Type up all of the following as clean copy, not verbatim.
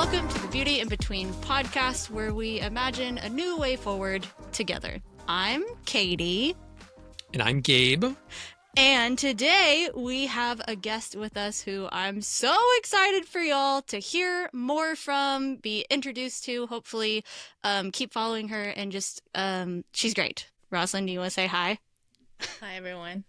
Welcome to the Beauty in Between podcast, where we imagine a new way forward together. I'm Katie. And I'm Gabe. And today we have a guest with us who I'm so excited for y'all to hear more from, be introduced to, hopefully keep following her, and just, she's great. Roslyn, do you want to say hi? Hi, everyone.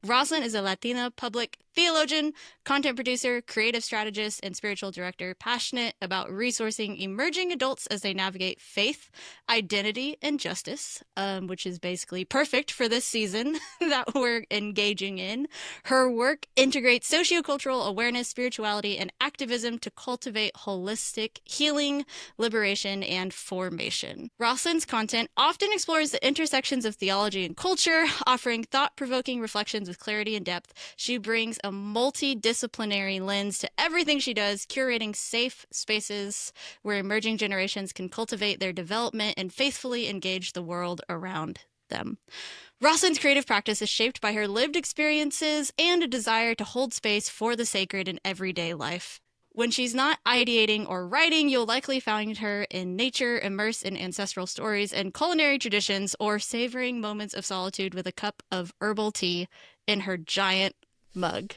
Roslyn is a Latina public theologian, content producer, creative strategist, and spiritual director, passionate about resourcing emerging adults as they navigate faith, identity, and justice, which is basically perfect for this season that we're engaging in. Her work integrates sociocultural awareness, spirituality, and activism to cultivate holistic healing, liberation, and formation. Roslyn's content often explores the intersections of theology and culture, offering thought-provoking reflections with clarity and depth. She brings a multidisciplinary lens to everything she does, curating safe spaces where emerging generations can cultivate their development and faithfully engage the world around them. Roslyn's creative practice is shaped by her lived experiences and a desire to hold space for the sacred in everyday life. When she's not ideating or writing, you'll likely find her in nature, immersed in ancestral stories and culinary traditions, or savoring moments of solitude with a cup of herbal tea in her giant mug.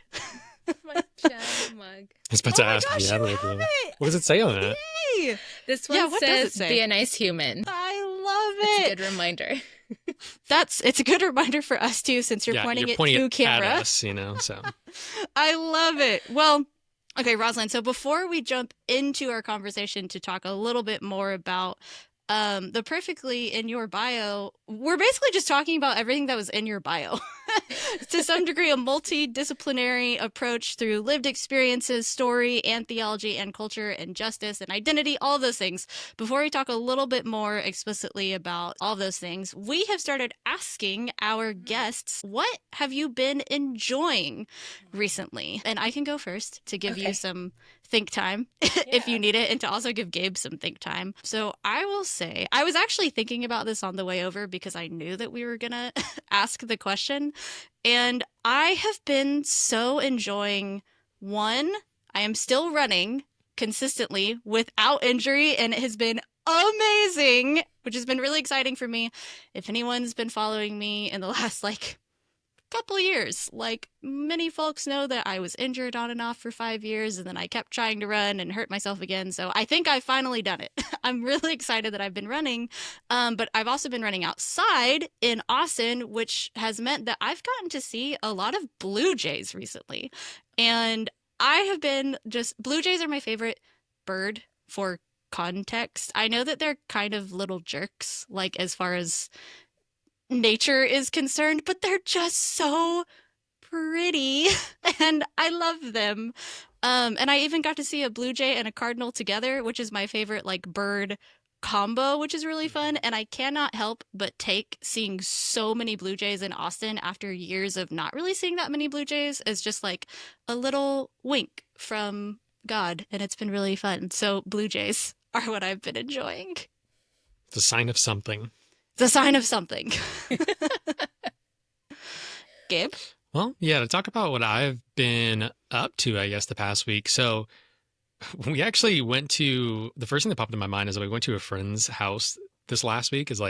My giant mug. I was about to ask. Gosh, Yeah, you like, have it! what does it say on it? Yay! This one what does it says, say? be a nice human. I love It's it. a good reminder. It's a good reminder for us too, since you're pointing it to camera. At us, so. I love it. Well, okay, Roslyn, so before we jump into our conversation to talk a little bit more about the perfectly in your bio, we're basically just talking about everything that was in your bio. To some degree, a multidisciplinary approach through lived experiences, story, and theology, and culture, and justice, and identity, all of those things. Before we talk a little bit more explicitly about all of those things, we have started asking our guests, what have you been enjoying recently? And I can go first to give you some think time if you need it, and to also give Gabe some think time. So I will say, I was actually thinking about this on the way over because I knew that we were going to ask the question. And I have been so enjoying, one, I am still running consistently without injury, and it has been amazing, which has been really exciting for me. If anyone's been following me in the last couple years, many folks know that I was injured on and off for 5 years, and then I kept trying to run and hurt myself again. So I think I've finally done it. I'm really excited that I've been running, but I've also been running outside in Austin, which has meant that I've gotten to see a lot of blue jays recently. And I have been blue jays are my favorite bird for context. I know that they're kind of little jerks, as far as nature is concerned, but they're just so pretty and I love them. And I even got to see a blue jay and a cardinal together, which is my favorite bird combo, which is really fun. And I cannot help but take seeing so many blue jays in Austin after years of not really seeing that many blue jays as just a little wink from God, and it's been really fun. So blue jays are what I've been enjoying. The sign of something. The sign of something. Gabe? Well, yeah, to talk about what I've been up to, I guess, the past week. So we actually went to, the first thing that popped in my mind is that we went to a friend's house this last week. Is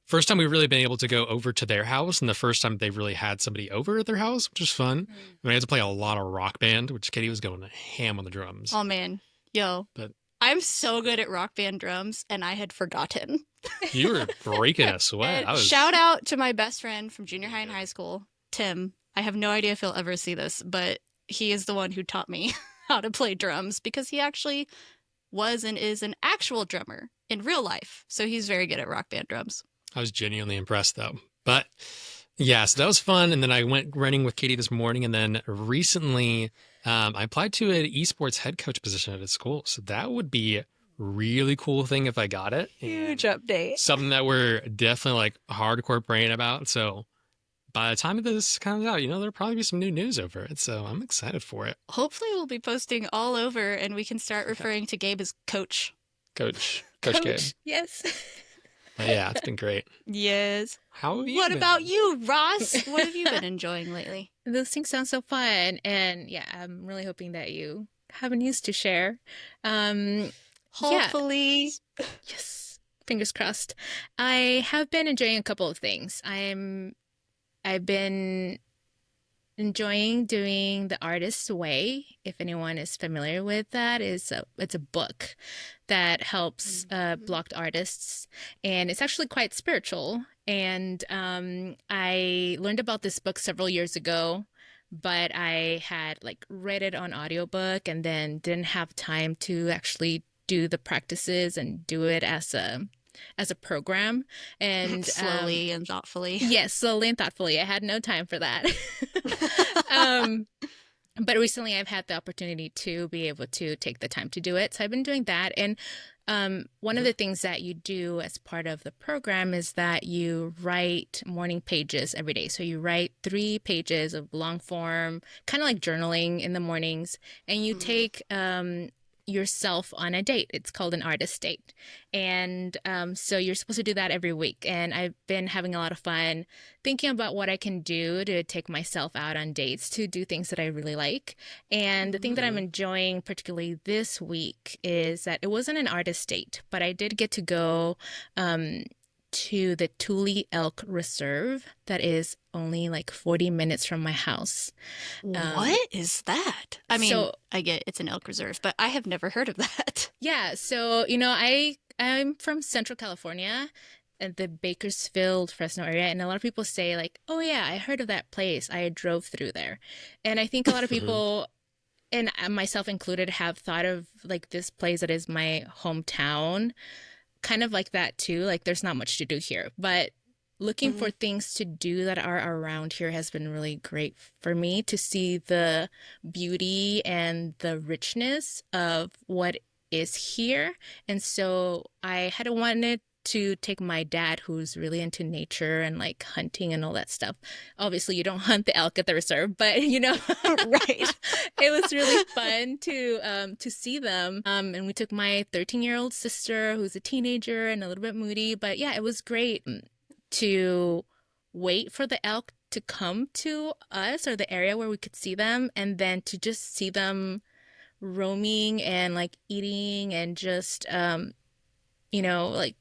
first time we've really been able to go over to their house, and the first time they've really had somebody over at their house, which was fun. Mm-hmm. We had to play a lot of rock band, which Katie was going ham on the drums. Oh, man. But I'm so good at rock band drums, and I had forgotten. You were breaking a sweat. Shout out to my best friend from junior high and high school, Tim. I have no idea if he'll ever see this, but he is the one who taught me how to play drums, because he actually was and is an actual drummer in real life. So he's very good at rock band drums. I was genuinely impressed, though. But yeah, so that was fun. And then I went running with Katie this morning. And then recently I applied to an esports head coach position at a school. So that would be a really cool thing if I got it. Huge update. Something that we're definitely hardcore praying about. So by the time this comes out, there'll probably be some new news over it. So I'm excited for it. Hopefully we'll be posting all over, and we can start referring to Gabe as Coach. Coach Gabe. Yes. Yeah, it's been great. Yes. How have you What been? about you, Ross? What have you been enjoying lately? Those things sound so fun. And yeah, I'm really hoping that you have news to share. Yeah, Hopefully. yes, fingers crossed. I have been enjoying a couple of things. I've been enjoying doing The Artist's Way. If anyone is familiar with that, it's a book that helps blocked artists, and it's actually quite spiritual. And I learned about this book several years ago, but I had like read it on audiobook and then didn't have time to actually do the practices and do it as a program. And Slowly and thoughtfully. yes, slowly and thoughtfully. I had no time for that. um, but recently I've had the opportunity to be able to take the time to do it. So I've been doing that. And one of the things that you do as part of the program is that you write morning pages every day. So you write 3 pages of long form, kind of like journaling in the mornings, and you take yourself on a date. It's called an artist date. And so you're supposed to do that every week. And I've been having a lot of fun thinking about what I can do to take myself out on dates, to do things that I really like. And the thing that I'm enjoying particularly this week is that it wasn't an artist date, but I did get to go to the Tule Elk Reserve that is only like 40 minutes from my house. What is that? I mean, so- I get it's an elk reserve, but I have never heard of that. Yeah, so I'm from Central California, at the Bakersfield, Fresno area, and a lot of people say like, "Oh yeah, I heard of that place. I drove through there." And I think a lot of people, and myself included, have thought of like this place that is my hometown, kind of like that too. Like there's not much to do here, but looking for things to do that are around here has been really great for me, to see the beauty and the richness of what is here. And so I had wanted to take my dad, who's really into nature and like hunting and all that stuff. Obviously, you don't hunt the elk at the reserve, but Right. it was really fun to see them. And we took my 13-year-old sister, who's a teenager and a little bit moody. But yeah, it was great to wait for the elk to come to us, or the area where we could see them, and then to just see them roaming and like eating and just like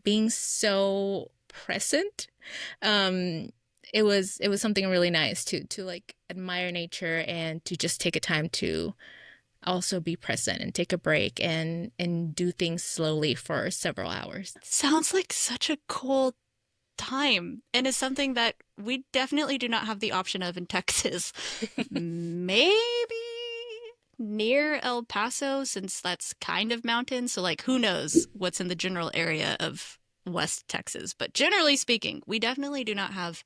being so present. It was something really nice to like admire nature and to just take a time to also be present and take a break and do things slowly for several hours. Sounds like such a cool time, and it's something that we definitely do not have the option of in Texas. Maybe near El Paso, since that's kind of mountain, so like who knows what's in the general area of West Texas. But generally speaking, we definitely do not have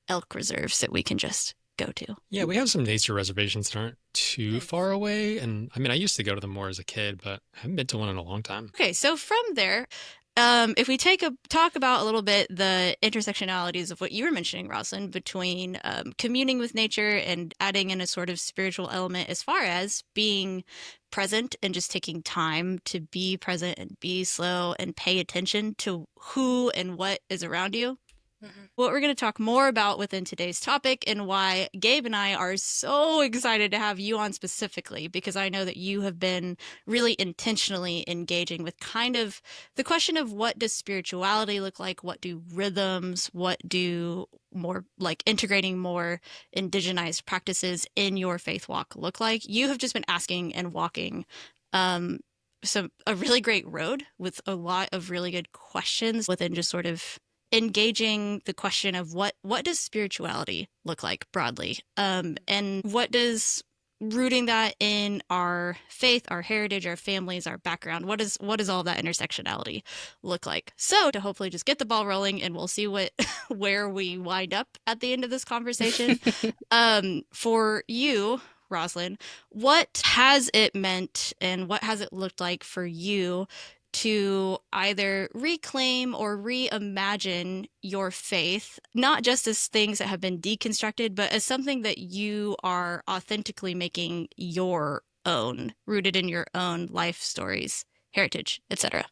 elk reserves that we can just go to. Yeah, we have some nature reservations that aren't too far away. And I mean, I used to go to them more as a kid, but I haven't been to one in a long time. Okay, so from there, if we talk about a little bit the intersectionalities of what you were mentioning, Roslyn, between communing with nature and adding in a sort of spiritual element as far as being present and just taking time to be present and be slow and pay attention to who and what is around you. What we're going to talk more about within today's topic, and why Gabe and I are so excited to have you on specifically, because I know that you have been really intentionally engaging with kind of the question of what does spirituality look like? What do rhythms, what do more like integrating more indigenized practices in your faith walk look like? You have just been asking and walking a really great road with a lot of really good questions within just sort of engaging the question of what does spirituality look like broadly, and what does rooting that in our faith, our heritage, our families, our background, what does all that intersectionality look like? So to hopefully just get the ball rolling, and we'll see where we wind up at the end of this conversation. For you, Roslyn, what has it meant and what has it looked like for you to either reclaim or reimagine your faith, not just as things that have been deconstructed, but as something that you are authentically making your own, rooted in your own life stories, heritage, etc.?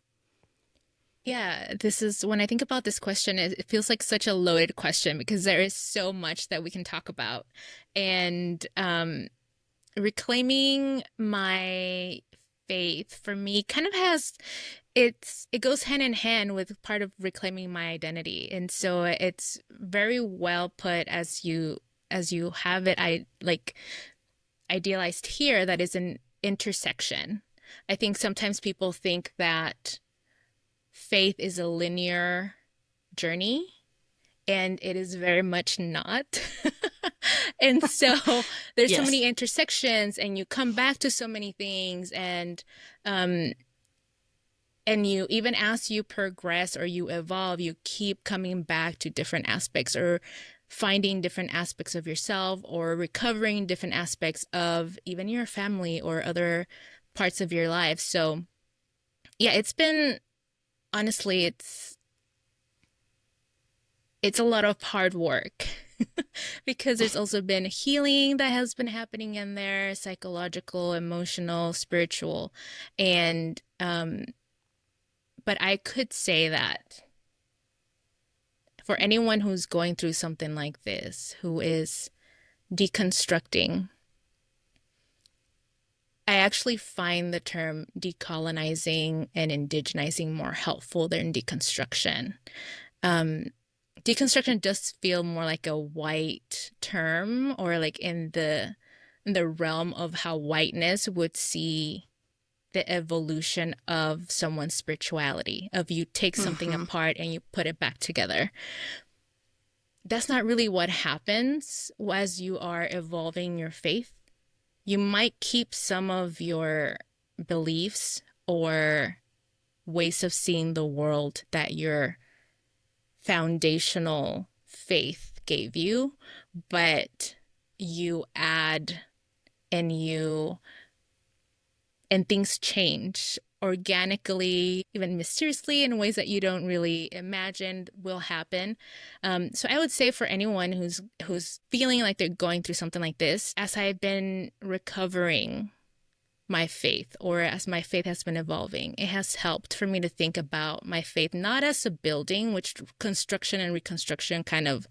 Yeah, this is when I think about this question, it feels like such a loaded question because there is so much that we can talk about. And reclaiming my faith for me kind of has it goes hand in hand with part of reclaiming my identity. And so it's very well put as you have it I like idealized here, that is an intersection. I think sometimes people think that faith is a linear journey, and it is very much not. And so there's so Yes. many intersections, and you come back to so many things, um and you, even as you progress or you evolve, you keep coming back to different aspects, or finding different aspects of yourself, or recovering different aspects of even your family or other parts of your life. So yeah, it's been, honestly, it's a lot of hard work. Because there's also been healing that has been happening in there, psychological, emotional, spiritual. And but I could say that for anyone who's going through something like this, who is deconstructing, I actually find the term decolonizing and indigenizing more helpful than deconstruction. Um, Deconstruction does feel more like a white term, or like in the realm of how whiteness would see the evolution of someone's spirituality, of you take something Mm-hmm. apart and you put it back together. That's not really what happens as you are evolving your faith. You might keep some of your beliefs or ways of seeing the world that your foundational faith gave you, but you add and you and things change organically, even mysteriously, in ways that you don't really imagine will happen. So I would say for anyone who's feeling like they're going through something like this, as I've been recovering my faith, or as my faith has been evolving, it has helped for me to think about my faith not as a building, which construction and reconstruction kind of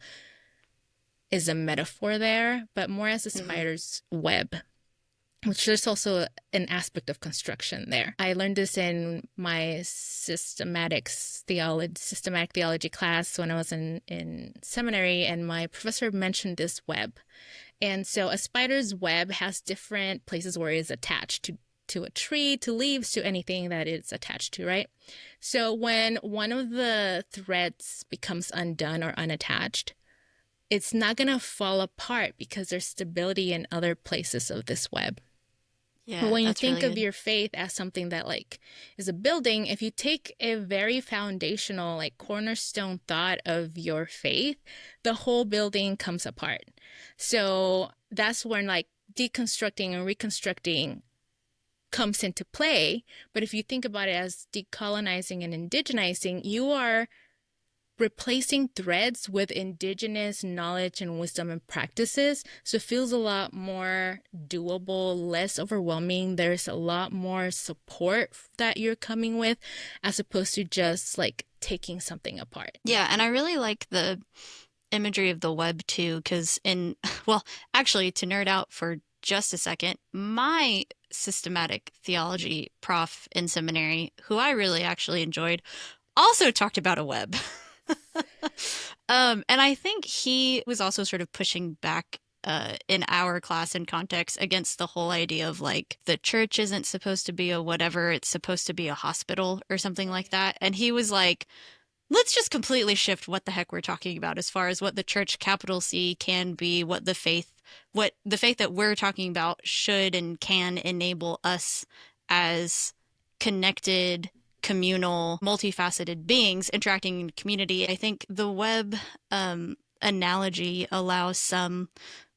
is a metaphor there, but more as a spider's web, which there's also an aspect of construction there. I learned this in my systematic theology class when I was in seminary, and my professor mentioned this web. And so a spider's web has different places where it is attached to a tree, to leaves, to anything that it's attached to, right? So when one of the threads becomes undone or unattached, it's not going to fall apart because there's stability in other places of this web. But Yeah, when you that's think really of good. your faith as something that like is a building, if you take a very foundational, like cornerstone thought of your faith, the whole building comes apart. So that's when like deconstructing and reconstructing comes into play. But if you think about it as decolonizing and indigenizing, you are replacing threads with indigenous knowledge and wisdom and practices. So it feels a lot more doable, less overwhelming. There's a lot more support that you're coming with, as opposed to just like taking something apart. Yeah, and I really like the imagery of the web too, because well, actually, to nerd out for just a second, my systematic theology prof in seminary, who I really actually enjoyed, also talked about a web. And I think he was also sort of pushing back in our class and context against the whole idea of like the church isn't supposed to be a whatever, it's supposed to be a hospital or something like that. And he was like, let's just completely shift what the heck we're talking about as far as what the church, capital C, can be, what the faith that we're talking about should and can enable us as connected, communal, multifaceted beings interacting in community. I think the web analogy allows some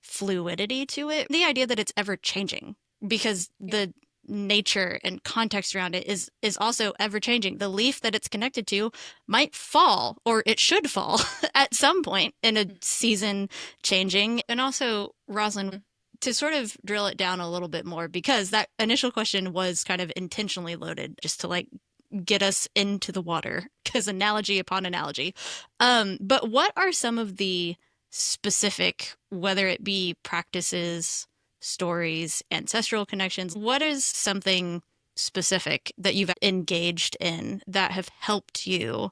fluidity to it. The idea that it's ever changing, because the nature and context around it is also ever changing. The leaf that it's connected to might fall, or it should fall at some point in a season changing. And also, Roslyn, to sort of drill it down a little bit more, because that initial question was kind of intentionally loaded just to like get us into the water, because analogy upon analogy. But what are some of the specific, whether it be practices, stories, ancestral connections. What is something specific that you've engaged in that have helped you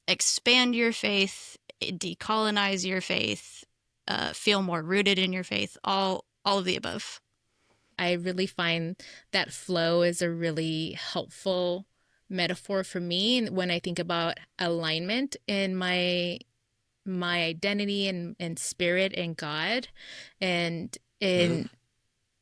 expand your faith, decolonize your faith, feel more rooted in your faith, all of the above? I really find that flow is a really helpful metaphor for me when I think about alignment in my identity and spirit and God. And in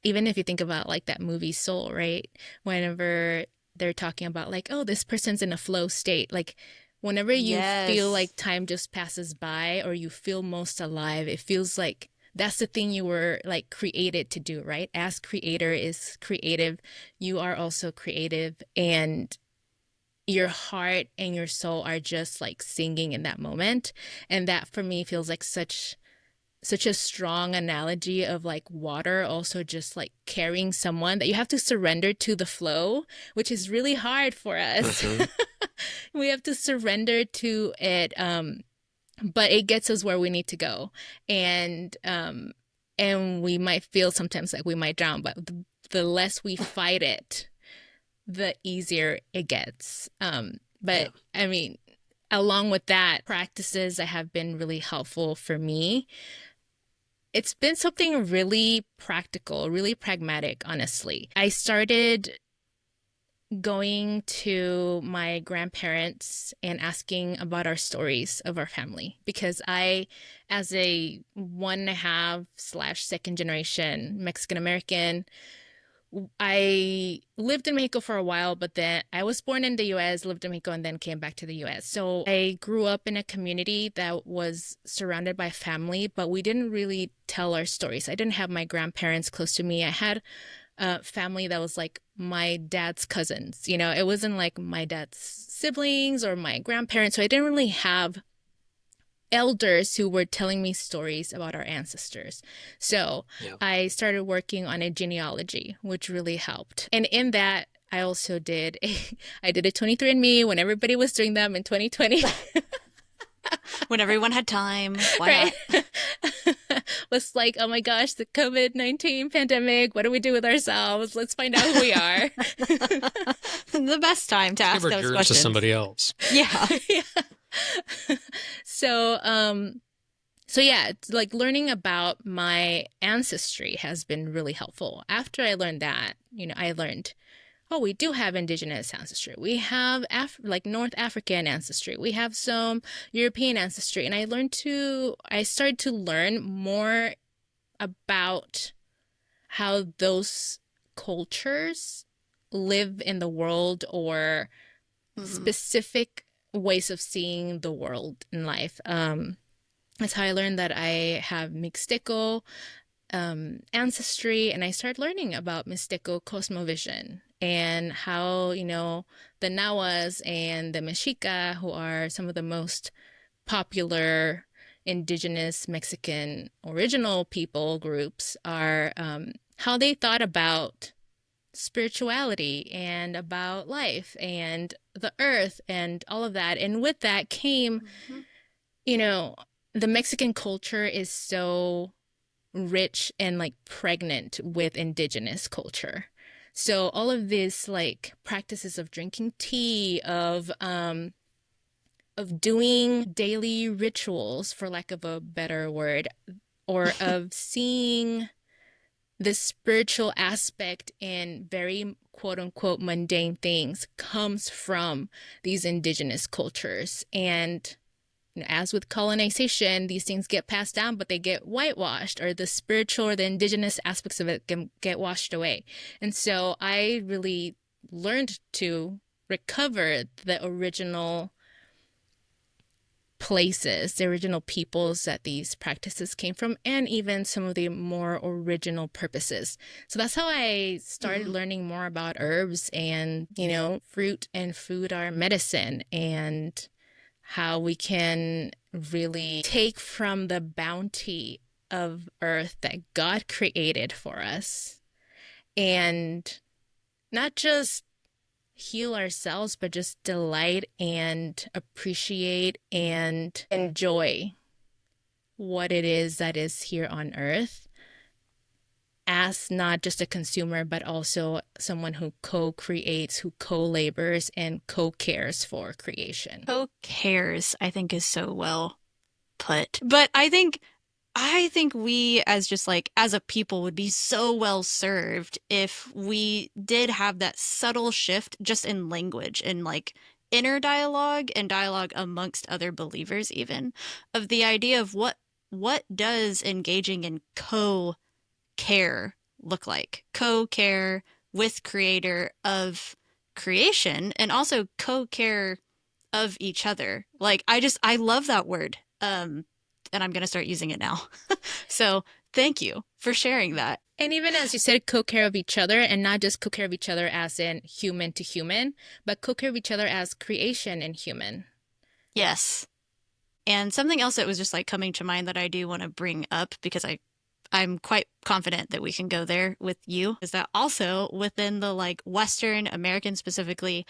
even if you think about like that movie Soul, right? Whenever they're talking about like, oh, this person's in a flow state, like whenever you feel Yes. like time just passes by or you feel most alive, it feels like that's the thing you were like created to do, right? As creator is creative, you are also creative, and your heart and your soul are just like singing in that moment. And that for me feels like such a strong analogy of like water also just like carrying someone, that you have to surrender to the flow, which is really hard for us. We have to surrender to it, but it gets us where we need to go. And we might feel sometimes like we might drown, but the less we fight it, the easier it gets. But I mean, along with that, practices that have been really helpful for me, it's been something really practical, really pragmatic, honestly. I started going to my grandparents and asking about our stories of our family, because I, as a 1.5/second generation Mexican American, I lived in Mexico for a while, but then I was born in the US, lived in Mexico, and then came back to the US. So I grew up in a community that was surrounded by family, but we didn't really tell our stories. I didn't have my grandparents close to me. I had a family that was like my dad's cousins. You know, it wasn't like my dad's siblings or my grandparents. So I didn't really have elders who were telling me stories about our ancestors. So I started working on a genealogy, which really helped. And in that, I also did I did a 23andMe when everybody was doing them in 2020. When everyone had time. Why not? Was like, oh my gosh, the COVID-19 pandemic. What do we do with ourselves? Let's find out who we are. The best time to ask those questions. To somebody else. Yeah. So yeah, it's like learning about my ancestry has been really helpful. After I learned that, I learned, oh, we do have indigenous ancestry. We have like North African ancestry. We have some European ancestry. And I started to learn more about how those cultures live in the world, or specific ways of seeing the world in life. That's how I learned that I have Mixteco ancestry, and I started learning about Mixteco cosmovision and how, the Nahuas and the Mexica, who are some of the most popular indigenous Mexican original people groups, are how they thought about spirituality and about life and the earth and all of that. And with that came, the Mexican culture is so rich and like pregnant with indigenous culture. So all of this like practices of drinking tea, of doing daily rituals, for lack of a better word, or of seeing the spiritual aspect in very quote unquote mundane things, comes from these indigenous cultures. And as with colonization, these things get passed down, but they get whitewashed, or the spiritual or the indigenous aspects of it get washed away. And so I really learned to recover the original places, the original peoples that these practices came from, and even some of the more original purposes. So that's how I started learning more about herbs and, fruit and food are medicine, and how we can really take from the bounty of earth that God created for us, and not just heal ourselves, but just delight and appreciate and enjoy what it is that is here on earth. as not just a consumer, but also someone who co-creates, who co-labors, and co-cares for creation. Co-cares, I think, is so well put. But I think we as just like as a people would be so well served if we did have that subtle shift just in language and like inner dialogue and dialogue amongst other believers even of the idea of what does engaging in co-care look like? Co-care with creator of creation and also co-care of each other. Like I love that word. And I'm going to start using it now. So thank you for sharing that. And even as you said, co-care of each other, and not just co-care of each other as in human to human, but co-care of each other as creation and human. Yes. And something else that was just like coming to mind that I do want to bring up because I'm quite confident that we can go there with you is that also within the like Western American specifically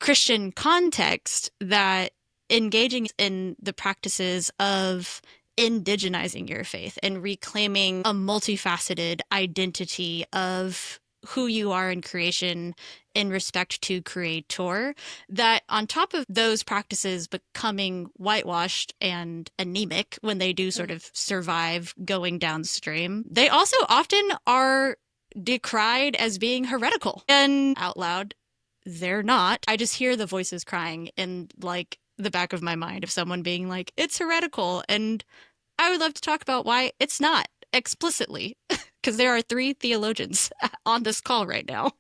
Christian context that engaging in the practices of indigenizing your faith and reclaiming a multifaceted identity of who you are in creation in respect to creator, that on top of those practices becoming whitewashed and anemic when they do sort of survive going downstream, they also often are decried as being heretical. And out loud, they're not. I just hear the voices crying in like the back of my mind of someone being like, it's heretical. And I would love to talk about why it's not explicitly, because there are 3 theologians on this call right now.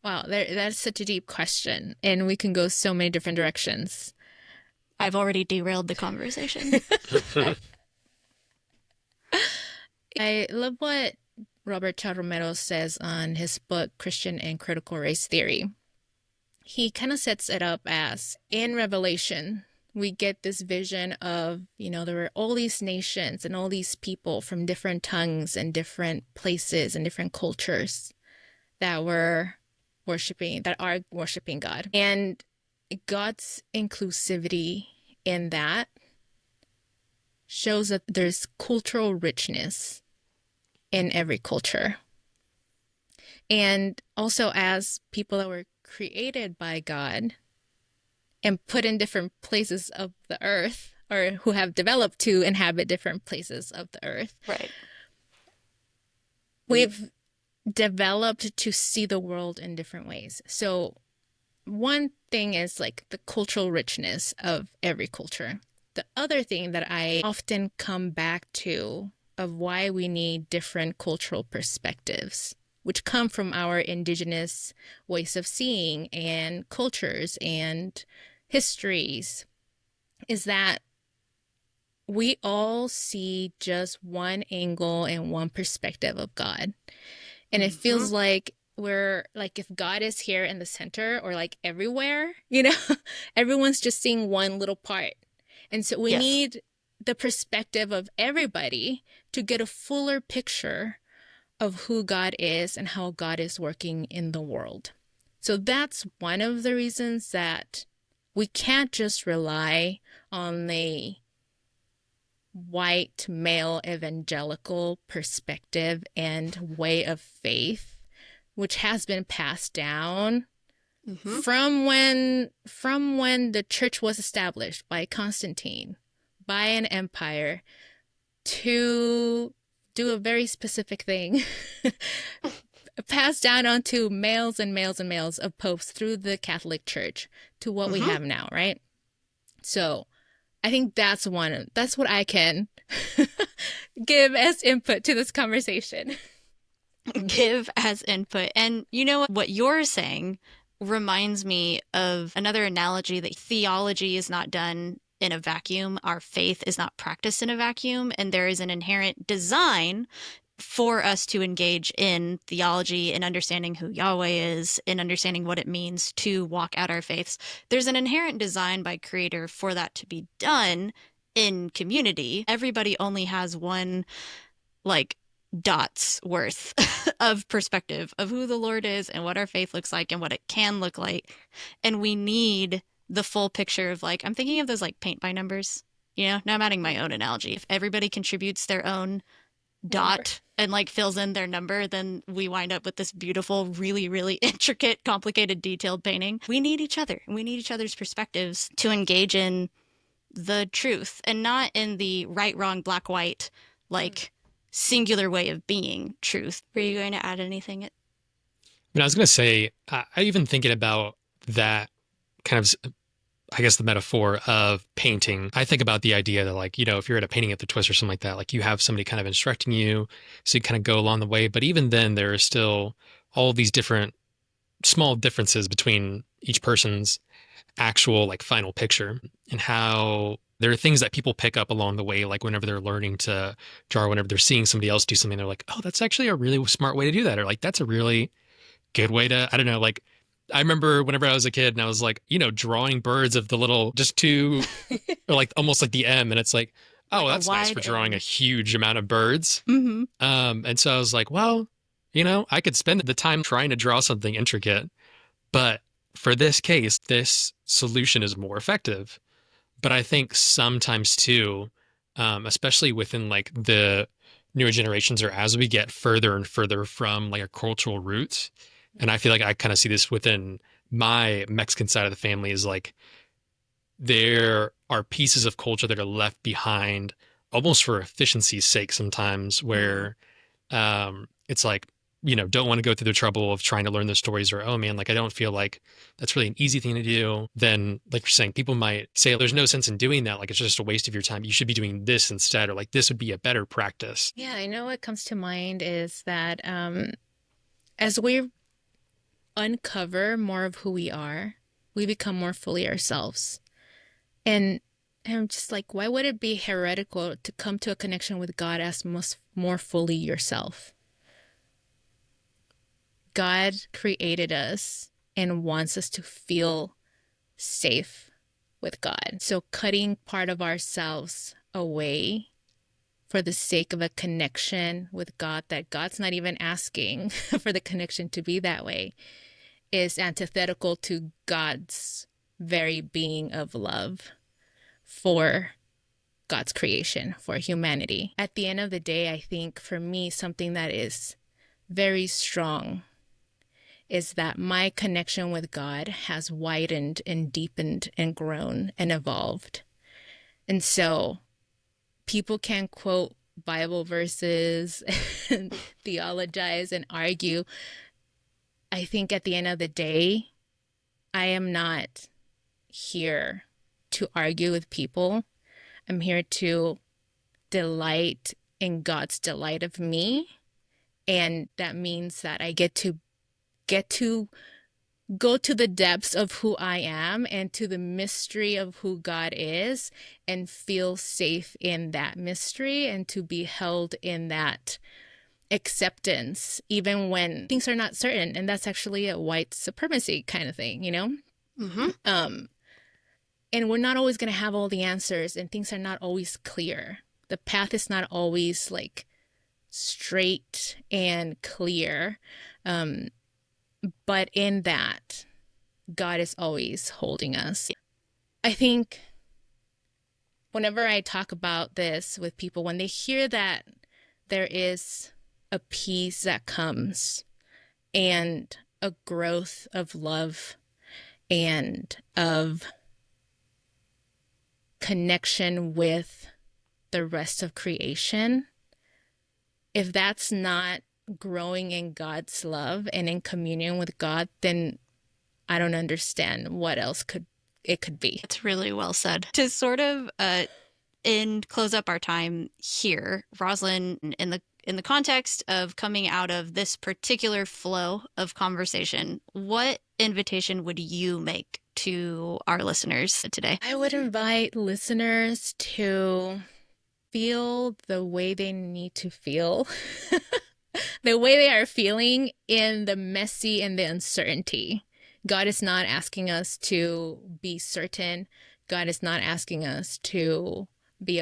Wow, that's such a deep question, and we can go so many different directions. I've already derailed the conversation. I love what Robert Chá Romero says on his book, Christian and Critical Race Theory. He kind of sets it up as, in Revelation, we get this vision of, there were all these nations and all these people from different tongues and different places and different cultures that are worshiping God. And God's inclusivity in that shows that there's cultural richness in every culture. And also as people that were created by God and put in different places of the earth, or who have developed to inhabit different places of the earth. Right. We've developed to see the world in different ways. So one thing is like the cultural richness of every culture. The other thing that I often come back to of why we need different cultural perspectives, which come from our indigenous ways of seeing and cultures and histories, is that we all see just one angle and one perspective of God. And it feels like we're like, if God is here in the center or like everywhere, everyone's just seeing one little part. And so we need the perspective of everybody to get a fuller picture of who God is and how God is working in the world. So that's one of the reasons that we can't just rely on the white male evangelical perspective and way of faith, which has been passed down from when the church was established by Constantine, by an empire, to do a very specific thing, passed down onto males and males and males of popes through the Catholic Church to what we have now, right? So I think that's what I can give as input to this conversation. Give as input. And you know what you're saying reminds me of another analogy that theology is not done in a vacuum. Our faith is not practiced in a vacuum. And there is an inherent design for us to engage in theology and understanding who Yahweh is and understanding what it means to walk out our faiths. There's an inherent design by Creator for that to be done in community. Everybody only has one, like, dot's worth of perspective of who the Lord is and what our faith looks like and what it can look like. And we need the full picture of, like, I'm thinking of those like paint by numbers, now I'm adding my own analogy. If everybody contributes their own dot and like fills in their number, then we wind up with this beautiful, really, really intricate, complicated, detailed painting. We need each other. We need each other's perspectives to engage in the truth, and not in the right, wrong, black, white, like singular way of being truth. Were you going to add anything? I was going to say, I even thinking about that kind of, I guess, the metaphor of painting. I think about the idea that, like, if you're at a painting at the twist or something like that, like you have somebody kind of instructing you, so you kind of go along the way. But even then, there are still all these different small differences between each person's actual like final picture, and how there are things that people pick up along the way, like whenever they're learning to draw, whenever they're seeing somebody else do something, they're like, oh, that's actually a really smart way to do that, or like that's a really good way to, I don't know, like I remember whenever I was a kid and I was like, drawing birds of the little, just two, or like almost like the M, and it's like, oh, Like that's nice for drawing M. a huge amount of birds. Mm-hmm. And so I was like, well, I could spend the time trying to draw something intricate, but for this case, this solution is more effective. But I think sometimes too, especially within like the newer generations, or as we get further and further from like our cultural roots, and I feel like I kind of see this within my Mexican side of the family, is like there are pieces of culture that are left behind almost for efficiency's sake sometimes, where it's like, don't want to go through the trouble of trying to learn the stories, or, oh man, like I don't feel like that's really an easy thing to do. Then, like you're saying, people might say, there's no sense in doing that. Like it's just a waste of your time. You should be doing this instead, or like this would be a better practice. Yeah, I know what comes to mind is that as we uncover more of who we are, we become more fully ourselves. And I'm just like, why would it be heretical to come to a connection with God as more fully yourself? God created us and wants us to feel safe with God. So cutting part of ourselves away for the sake of a connection with God that God's not even asking for the connection to be that way is antithetical to God's very being of love for God's creation, for humanity. At the end of the day, I think for me, something that is very strong is that my connection with God has widened and deepened and grown and evolved. And so people can quote Bible verses and theologize and argue. I think at the end of the day, I am not here to argue with people. I'm here to delight in God's delight of me. And that means that I get to go to the depths of who I am and to the mystery of who God is, and feel safe in that mystery, and to be held in that acceptance, even when things are not certain. And that's actually a white supremacy kind of thing, Mm-hmm. And we're not always going to have all the answers, and things are not always clear. The path is not always like straight and clear. But in that, God is always holding us. I think whenever I talk about this with people, when they hear that there is a peace that comes, and a growth of love and of connection with the rest of creation, if that's not growing in God's love and in communion with God, then I don't understand what else it could be. That's really well said. To sort of close up our time here, Roslyn, in the context of coming out of this particular flow of conversation, what invitation would you make to our listeners today? I would invite listeners to feel the way they need to feel, the way they are feeling in the messy and the uncertainty. God is not asking us to be certain. God is not asking us to be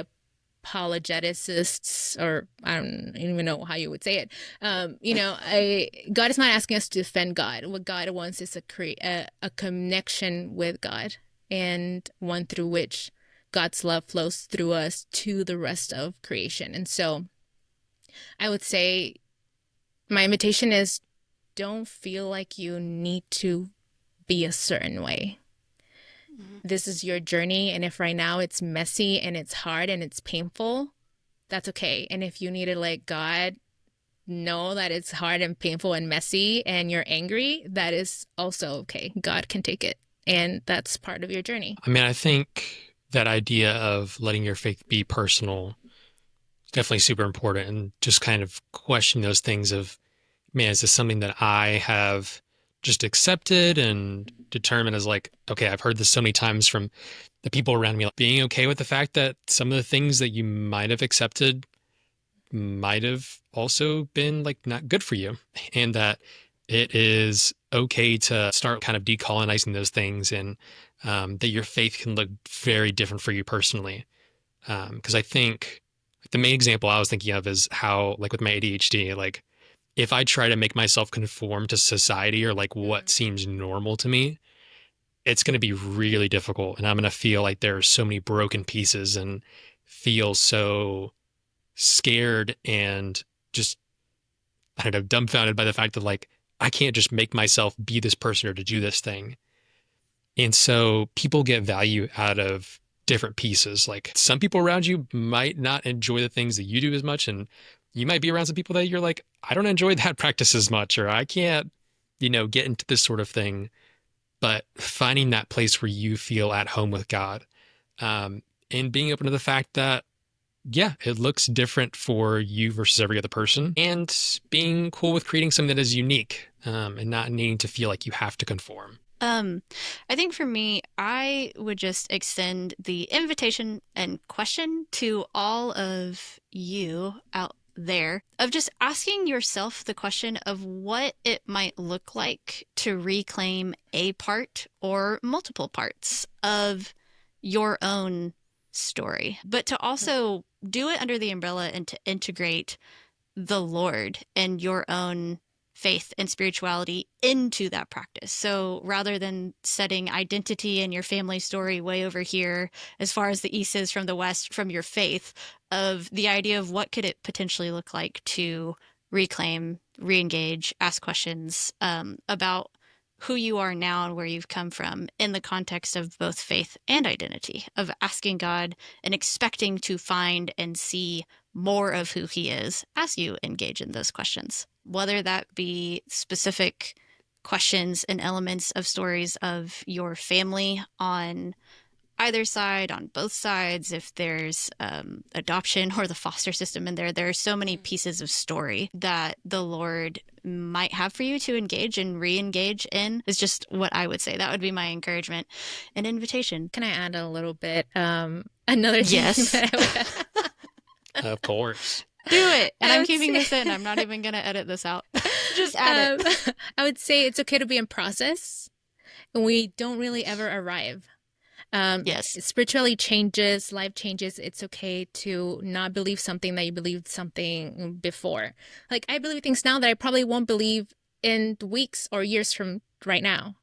apologetists, or I don't even know how you would say it. God is not asking us to defend God. What God wants is a connection with God, and one through which God's love flows through us to the rest of creation. And so I would say my invitation is don't feel like you need to be a certain way. This is your journey. And if right now it's messy and it's hard and it's painful, that's okay. And if you need to let God know that it's hard and painful and messy and you're angry, that is also okay. God can take it. And that's part of your journey. I mean, I think that idea of letting your faith be personal is definitely super important, and just kind of question those things of, man, is this something that I have just accepted and determined as like, okay, I've heard this so many times from the people around me, like being okay with the fact that some of the things that you might have accepted might have also been like not good for you, and that it is okay to start kind of decolonizing those things, and that your faith can look very different for you personally. Because I think the main example I was thinking of is how, like with my ADHD, like if I try to make myself conform to society or like what seems normal to me, it's going to be really difficult. And I'm going to feel like there are so many broken pieces and feel so scared and just, I don't know, dumbfounded by the fact that like, I can't just make myself be this person or to do this thing. And so people get value out of different pieces. Like some people around you might not enjoy the things that you do as much. And you might be around some people that you're like, I don't enjoy that practice as much, or I can't, get into this sort of thing. But finding that place where you feel at home with God, and being open to the fact that, yeah, it looks different for you versus every other person, and being cool with creating something that is unique, and not needing to feel like you have to conform. I think for me, I would just extend the invitation and question to all of you out there of just asking yourself the question of what it might look like to reclaim a part or multiple parts of your own story, but to also do it under the umbrella and to integrate the Lord and your own faith and spirituality into that practice. So rather than setting identity and your family story way over here, as far as the East is from the West, from your faith, of the idea of what could it potentially look like to reclaim, re-engage, ask questions about who you are now and where you've come from in the context of both faith and identity, of asking God and expecting to find and see more of who he is as you engage in those questions, whether that be specific questions and elements of stories of your family on either side, on both sides, if there's adoption or the foster system in there. There are so many pieces of story that the Lord might have for you to engage and re-engage in, is just what I would say. That would be my encouragement and invitation. Can I add a little bit? Another thing Yes. that I would... Of course. Do it. And I'm would keeping say- this in. I'm not even going to edit this out. Just add it. I would say it's okay to be in process, and we don't really ever arrive. Yes. Spirituality changes, life changes. It's okay to not believe something that you believed something before. Like I believe things now that I probably won't believe in weeks or years from right now.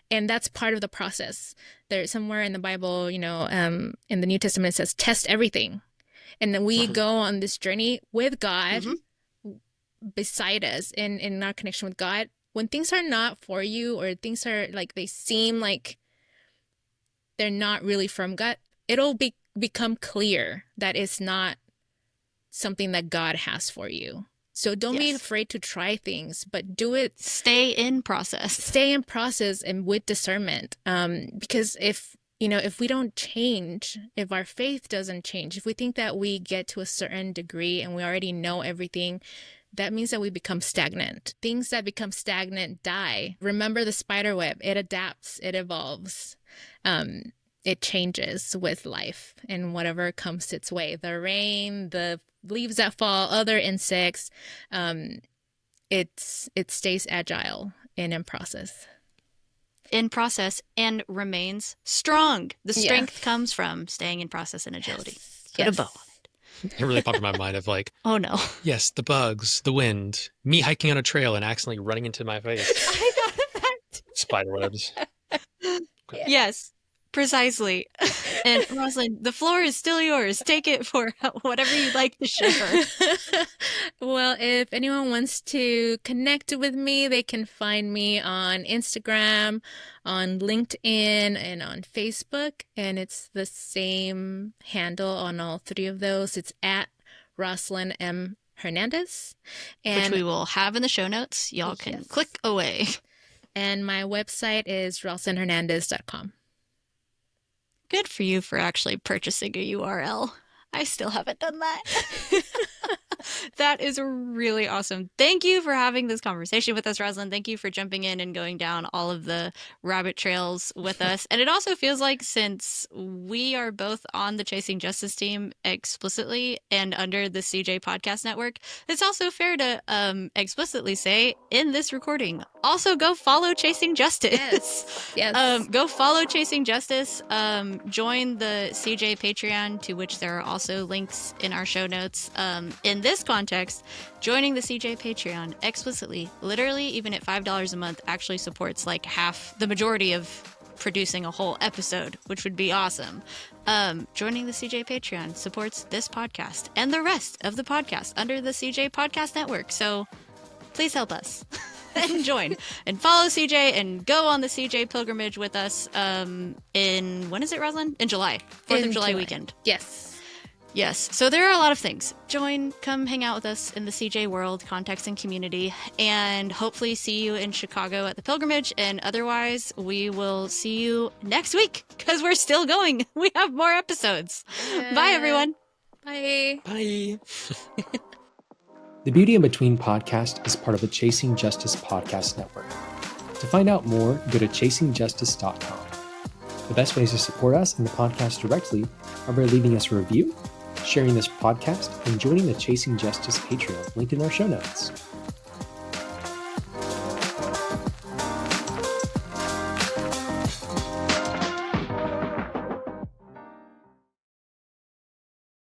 And that's part of the process. There's somewhere in the Bible, in the New Testament, it says, test everything. And then we go on this journey with God beside us in our connection with God. When things are not for you, or things are like, they seem like they're not really from God, it'll become clear that it's not something that God has for you. So don't be afraid to try things, but do it. Stay in process. Stay in process and with discernment. Because if we don't change, if our faith doesn't change, if we think that we get to a certain degree and we already know everything, that means that we become stagnant. Things that become stagnant die. Remember the spider web. It adapts, it evolves. It changes with life and whatever comes its way. The rain, the leaves that fall, other insects, it stays agile and in process. In process and remains strong. The strength comes from staying in process and agility. Hit a bow on it. It really popped in my mind of like, oh no. Yes, the bugs, the wind, me hiking on a trail and accidentally running into my face. I thought of that. Spider webs. Yes. Precisely. And Roslyn, the floor is still yours. Take it for whatever you'd like to share. Well, if anyone wants to connect with me, they can find me on Instagram, on LinkedIn, and on Facebook. And it's the same handle on all three of those. It's at Roslyn M. Hernandez. Which we will have in the show notes. Y'all can click away. And my website is roslynhernandez.com. Good for you for actually purchasing a URL. I still haven't done that. That is really awesome. Thank you for having this conversation with us, Roslyn. Thank you for jumping in and going down all of the rabbit trails with us. And it also feels like, since we are both on the Chasing Justice team explicitly and under the CJ Podcast Network, it's also fair to explicitly say in this recording, also go follow Chasing Justice. Yes. Go follow Chasing Justice. Join the CJ Patreon, to which there are also links in our show notes. In this context, joining the CJ Patreon explicitly, literally, even at $5 a month, actually supports like half, the majority of producing a whole episode, which would be awesome. Joining the CJ Patreon supports this podcast and the rest of the podcast under the CJ Podcast Network. So please help us and join and follow CJ and go on the CJ pilgrimage with us in, when is it, Roslyn? In July. 4th of July weekend. Yes. So there are a lot of things. Join, come hang out with us in the CJ world, context, and community, and hopefully see you in Chicago at the pilgrimage. And otherwise, we will see you next week, because we're still going. We have more episodes. Bye, everyone. Bye. Bye. The Beauty in Between podcast is part of the Chasing Justice Podcast Network. To find out more, go to chasingjustice.com. The best ways to support us and the podcast directly are by leaving us a review, sharing this podcast, and joining the Chasing Justice Patreon linked in our show notes.